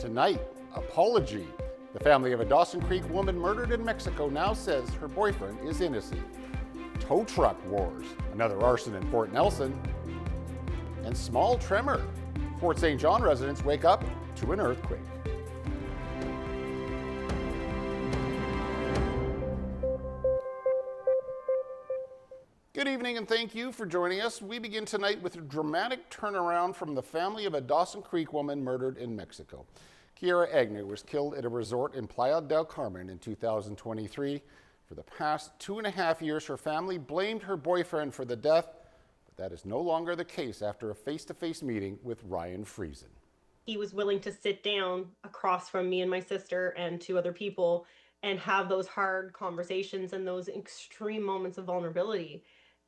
Tonight, apology. The family of a Dawson Creek woman murdered in Mexico now says her boyfriend is innocent. Tow truck wars, another arson in Fort Nelson, and small tremor. Fort St. John residents wake up to an earthquake. Good evening and thank you for joining us. We begin tonight with a dramatic turnaround from the family of a Dawson Creek woman murdered in Mexico. Kiera Agnew was killed at a resort in Playa del Carmen in 2023. For the past 2.5 years, her family blamed her boyfriend for the death, but that is no longer the case after a face-to-face meeting with Ryan Friesen. He was willing to sit down across from me and my sister and 2 other people and have those hard conversations and those extreme moments of vulnerability.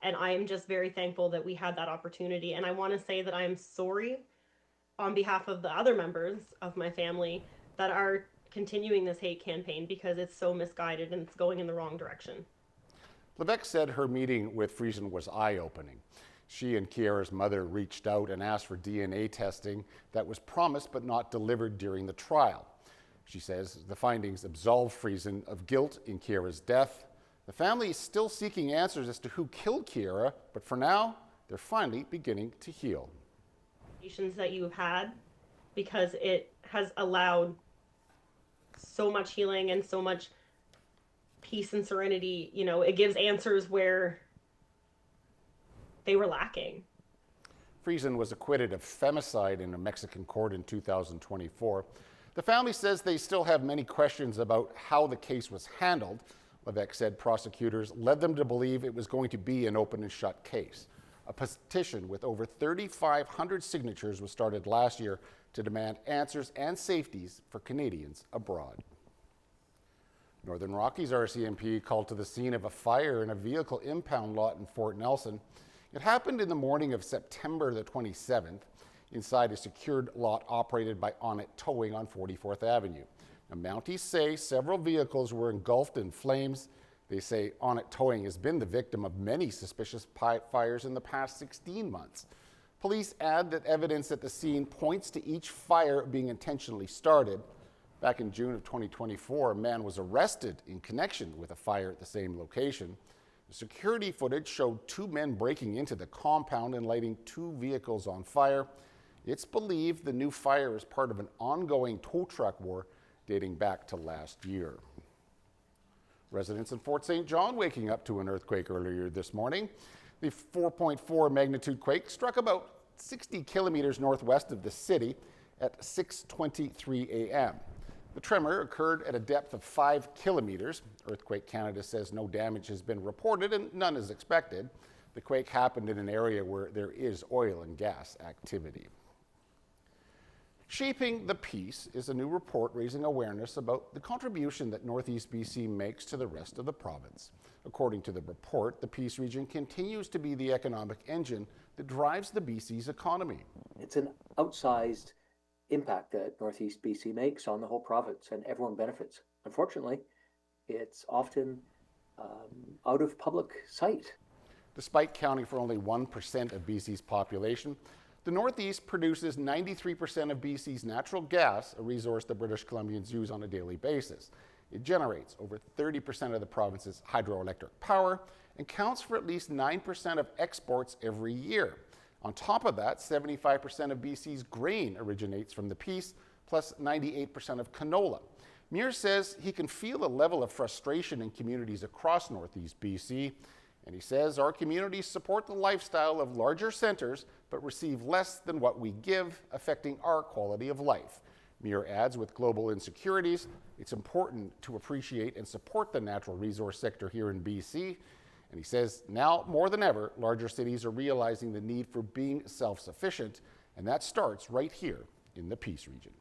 And I am just very thankful that we had that opportunity. And I want to say that I am sorry on behalf of the other members of my family that are continuing this hate campaign, because it's so misguided and it's going in the wrong direction. Levesque said her meeting with Friesen was eye-opening. She and Kiera's mother reached out and asked for DNA testing that was promised but not delivered during the trial. She says the findings absolve Friesen of guilt in Kiera's death. The family is still seeking answers as to who killed Kiera, but for now, they're finally beginning to heal. That you've had, because it has allowed so much healing and so much peace and serenity. You know, it gives answers where they were lacking. Friesen was acquitted of femicide in a Mexican court in 2024. The family says they still have many questions about how the case was handled. Levesque said prosecutors led them to believe it was going to be an open and shut case. A petition with over 3,500 signatures was started last year to demand answers and safeties for Canadians abroad. Northern Rockies RCMP called to the scene of a fire in a vehicle impound lot in Fort Nelson. It happened in the morning of September the 27th inside a secured lot operated by Onnit Towing on 44th Avenue. Now, Mounties say several vehicles were engulfed in flames. They say Onnit Towing has been the victim of many suspicious fires in the past 16 months. Police add that evidence at the scene points to each fire being intentionally started. Back in June of 2024, a man was arrested in connection with a fire at the same location. The security footage showed 2 men breaking into the compound and lighting 2 vehicles on fire. It's believed the new fire is part of an ongoing tow truck war dating back to last year. Residents in Fort St. John waking up to an earthquake earlier this morning. The 4.4 magnitude quake struck about 60 kilometers northwest of the city at 6:23 a.m. The tremor occurred at a depth of 5 kilometers. Earthquake Canada says no damage has been reported and none is expected. The quake happened in an area where there is oil and gas activity. Shaping the Peace is a new report raising awareness about the contribution that Northeast BC makes to the rest of the province. According to the report, the Peace region continues to be the economic engine that drives the BC's economy. It's an outsized impact that Northeast BC makes on the whole province, and everyone benefits. Unfortunately, it's often out of public sight. Despite counting for only 1% of BC's population, the Northeast produces 93% of BC's natural gas, a resource that British Columbians use on a daily basis. It generates over 30% of the province's hydroelectric power and counts for at least 9% of exports every year. On top of that, 75% of BC's grain originates from the Peace, plus 98% of canola. Muir says he can feel a level of frustration in communities across Northeast BC, and he says our communities support the lifestyle of larger centers but receive less than what we give, affecting our quality of life. Muir adds, with global insecurities, it's important to appreciate and support the natural resource sector here in BC. And he says now more than ever, larger cities are realizing the need for being self-sufficient, and that starts right here in the Peace region.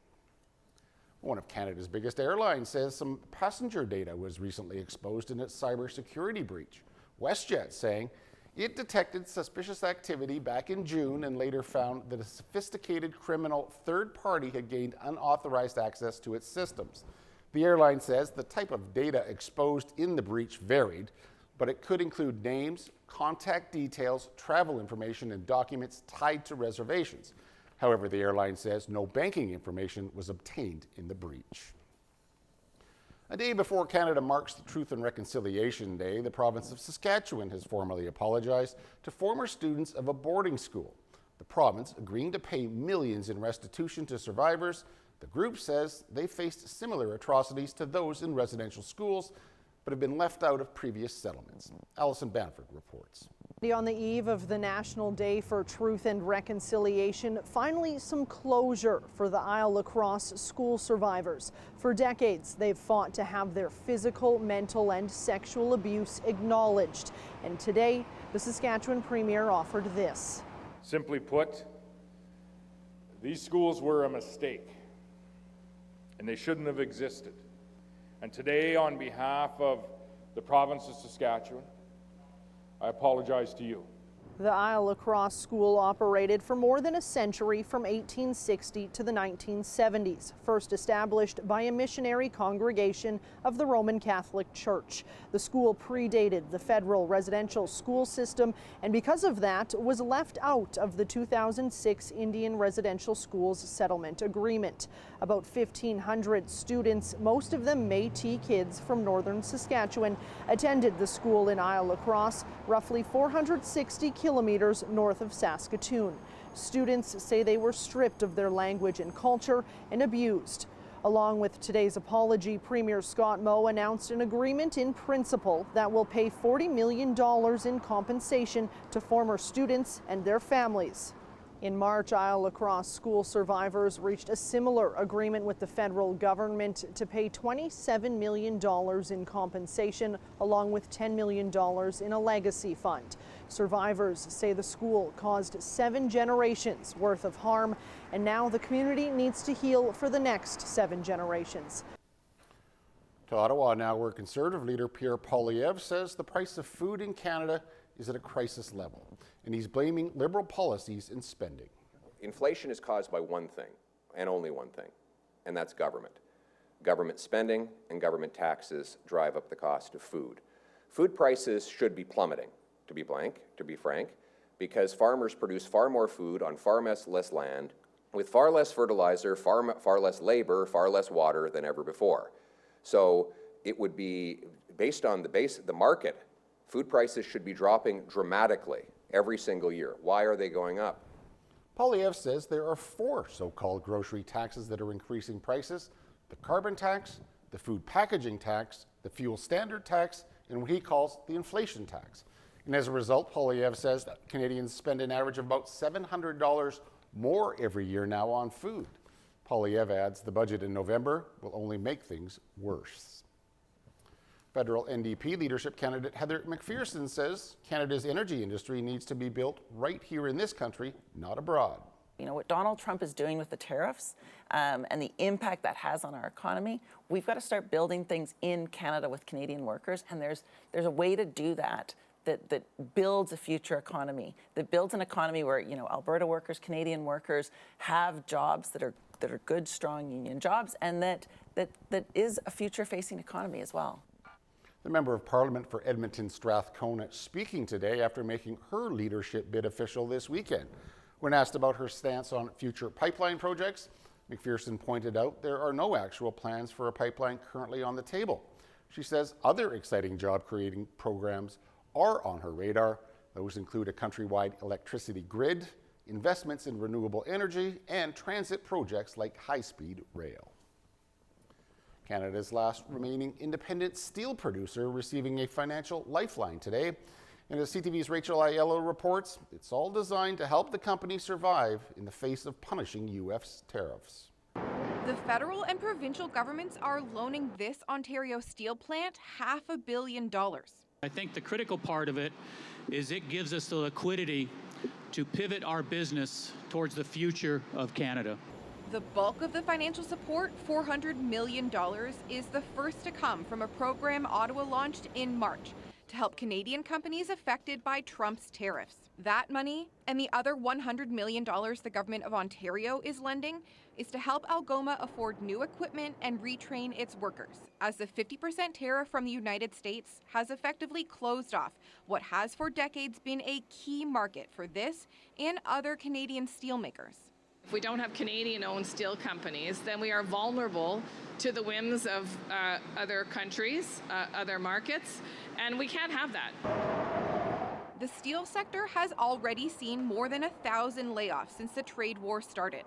One of Canada's biggest airlines says some passenger data was recently exposed in its cybersecurity breach. WestJet saying it detected suspicious activity back in June and later found that a sophisticated criminal third party had gained unauthorized access to its systems. The airline says the type of data exposed in the breach varied, but it could include names, contact details, travel information, and documents tied to reservations. However, the airline says no banking information was obtained in the breach. A day before Canada marks the Truth and Reconciliation Day, the province of Saskatchewan has formally apologized to former students of a boarding school. The province agreeing to pay millions in restitution to survivors. The group says they faced similar atrocities to those in residential schools, but have been left out of previous settlements. Alison Banford reports. On the eve of the National Day for Truth and Reconciliation, finally some closure for the Isle Lacrosse school survivors. For decades, they've fought to have their physical, mental, and sexual abuse acknowledged. And today, the Saskatchewan Premier offered this. Simply put, these schools were a mistake, and they shouldn't have existed. And today, on behalf of the province of Saskatchewan, I apologize to you. The Isle Lacrosse School operated for more than a century, from 1860 to the 1970s, first established by a missionary congregation of the Roman Catholic Church. The school predated the federal residential school system, and because of that was left out of the 2006 Indian Residential Schools Settlement Agreement. About 1,500 students, most of them Métis kids from northern Saskatchewan, attended the school in Isle Lacrosse, roughly 460 kilometers north of Saskatoon. Students say they were stripped of their language and culture and abused. Along with today's apology, Premier Scott Moe announced an agreement in principle that will pay $40 million in compensation to former students and their families. In March, Isle Lacrosse school survivors reached a similar agreement with the federal government to pay $27 million in compensation, along with $10 million in a legacy fund. Survivors say the school caused 7 generations worth of harm, and now the community needs to heal for the next 7 generations. To Ottawa now, where Conservative leader Pierre Poilievre says the price of food in Canada is at a crisis level, and he's blaming Liberal policies and spending. Inflation is caused by one thing, and only one thing, and that's government. Government spending and government taxes drive up the cost of food. Food prices should be plummeting, to be frank, because farmers produce far more food on far less land, with far less fertilizer, far less labor, far less water than ever before. So it would be, based on the market, food prices should be dropping dramatically every single year. Why are they going up? Poilievre says there are 4 so-called grocery taxes that are increasing prices: the carbon tax, the food packaging tax, the fuel standard tax, and what he calls the inflation tax. And as a result, Poilievre says that Canadians spend an average of about $700 more every year now on food. Poilievre adds the budget in November will only make things worse. Federal NDP leadership candidate Heather McPherson says Canada's energy industry needs to be built right here in this country, not abroad. You know, what Donald Trump is doing with the tariffs and the impact that has on our economy, we've got to start building things in Canada with Canadian workers, and there's a way to do that that builds a future economy, that builds an economy where, you know, Alberta workers, Canadian workers have jobs that are good, strong union jobs, and that is a future-facing economy as well. The Member of Parliament for Edmonton Strathcona speaking today after making her leadership bid official this weekend. When asked about her stance on future pipeline projects, McPherson pointed out there are no actual plans for a pipeline currently on the table. She says other exciting job-creating programs are on her radar. Those include a countrywide electricity grid, investments in renewable energy, and transit projects like high-speed rail. Canada's last remaining independent steel producer receiving a financial lifeline today. And as CTV's Rachel Aiello reports, it's all designed to help the company survive in the face of punishing U.S. tariffs. The federal and provincial governments are loaning this Ontario steel plant $500 million. I think the critical part of it is it gives us the liquidity to pivot our business towards the future of Canada. The bulk of the financial support, $400 million, is the first to come from a program Ottawa launched in March to help Canadian companies affected by Trump's tariffs. That money and the other $100 million the Government of Ontario is lending is to help Algoma afford new equipment and retrain its workers, as the 50% tariff from the United States has effectively closed off what has for decades been a key market for this and other Canadian steelmakers. If we don't have Canadian-owned steel companies, then we are vulnerable to the whims of other countries, other markets, and we can't have that. The steel sector has already seen more than 1,000 layoffs since the trade war started.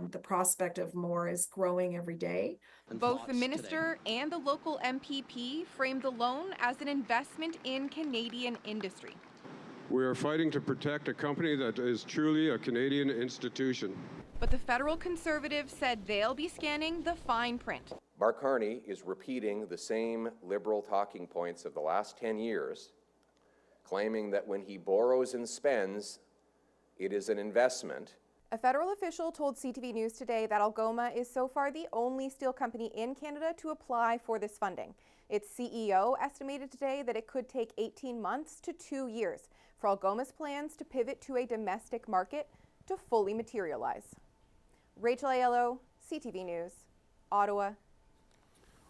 The prospect of more is growing every day. Both the minister and the local MPP framed the loan as an investment in Canadian industry. We are fighting to protect a company that is truly a Canadian institution. But the federal Conservatives said they'll be scanning the fine print. Mark Carney is repeating the same Liberal talking points of the last 10 years, claiming that when he borrows and spends, it is an investment. A federal official told CTV News today that Algoma is so far the only steel company in Canada to apply for this funding. Its CEO estimated today that it could take 18 months to 2 years for Algoma's plans to pivot to a domestic market to fully materialize. Rachel Aiello, CTV News, Ottawa.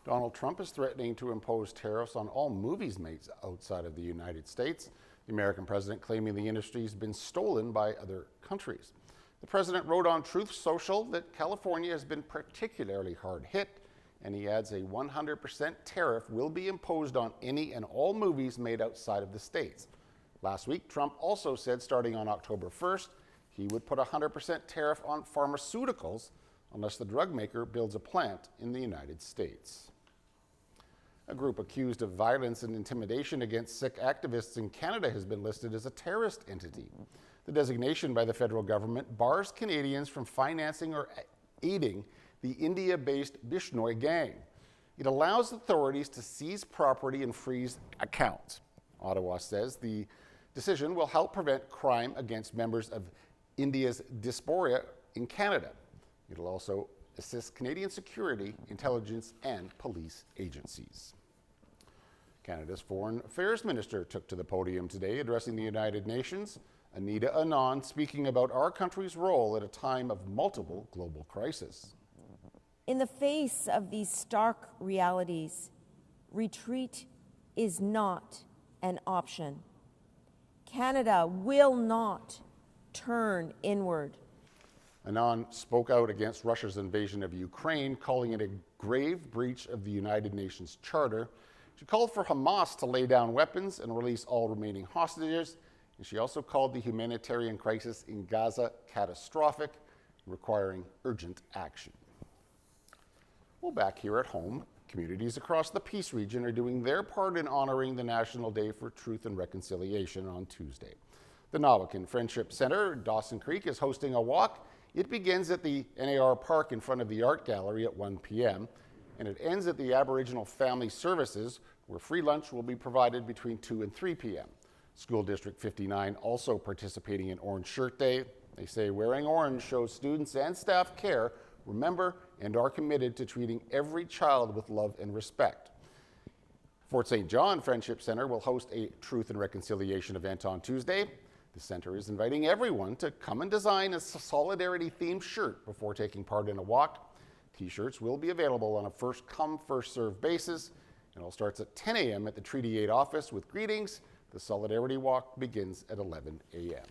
Donald Trump is threatening to impose tariffs on all movies made outside of the United States. The American president claiming the industry has been stolen by other countries. The president wrote on Truth Social that California has been particularly hard hit, and he adds a 100% tariff will be imposed on any and all movies made outside of the states. Last week, Trump also said starting on October 1st, he would put a 100% tariff on pharmaceuticals unless the drug maker builds a plant in the United States. A group accused of violence and intimidation against Sikh activists in Canada has been listed as a terrorist entity. The designation by the federal government bars Canadians from financing or aiding the India-based Bishnoi gang. It allows authorities to seize property and freeze accounts. Ottawa says the decision will help prevent crime against members of India's diaspora in Canada. It'll also assist Canadian security, intelligence, and police agencies. Canada's Foreign Affairs Minister took to the podium today addressing the United Nations. Anita Anand speaking about our country's role at a time of multiple global crises. In the face of these stark realities, retreat is not an option. Canada will not turn inward. Anand spoke out against Russia's invasion of Ukraine, calling it a grave breach of the United Nations Charter. She called for Hamas to lay down weapons and release all remaining hostages. And she also called the humanitarian crisis in Gaza catastrophic, requiring urgent action. Well, back here at home, communities across the Peace region are doing their part in honoring the National Day for Truth and Reconciliation on Tuesday. The Nawakin Friendship Center, Dawson Creek, is hosting a walk. It begins at the NAR Park in front of the Art Gallery at 1 p.m. and it ends at the Aboriginal Family Services, where free lunch will be provided between 2 and 3 p.m. School District 59 also participating in Orange Shirt Day. They say wearing orange shows students and staff care, remember, and are committed to treating every child with love and respect. Fort St. John Friendship Center will host a Truth and Reconciliation event on Tuesday. The center is inviting everyone to come and design a solidarity-themed shirt before taking part in a walk. T-shirts will be available on a first-come, first-served basis. It all starts at 10 a.m. at the Treaty 8 office with greetings. The Solidarity Walk begins at 11 a.m.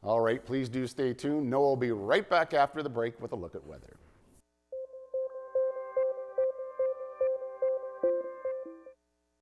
All right, please do stay tuned. Noah will be right back after the break with a look at weather.